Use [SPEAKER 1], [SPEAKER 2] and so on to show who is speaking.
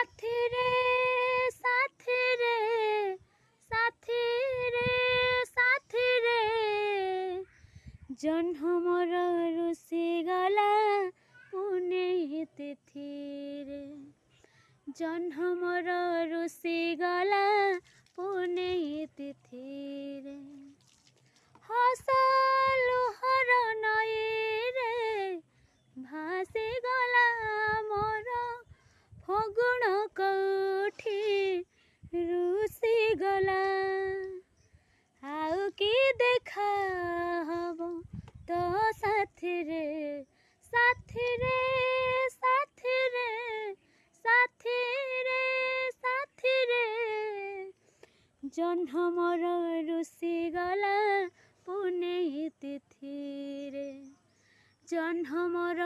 [SPEAKER 1] साथी रे साथी रे साथी रे साथी रे जन्म मोर रुषि गला पुण्य तिथि रे जन्म मोर रुषि गला पुण्य तिथि रे हस लुहर नई रे भासी गला मोर फगुण कौठी रुषि गला आउ कि देखा हब तो साथी रे साथी रे साथी रे साथी रे साथी रे जन्म मोर रुषि गला पुण्य तिथि रे जन्म मोर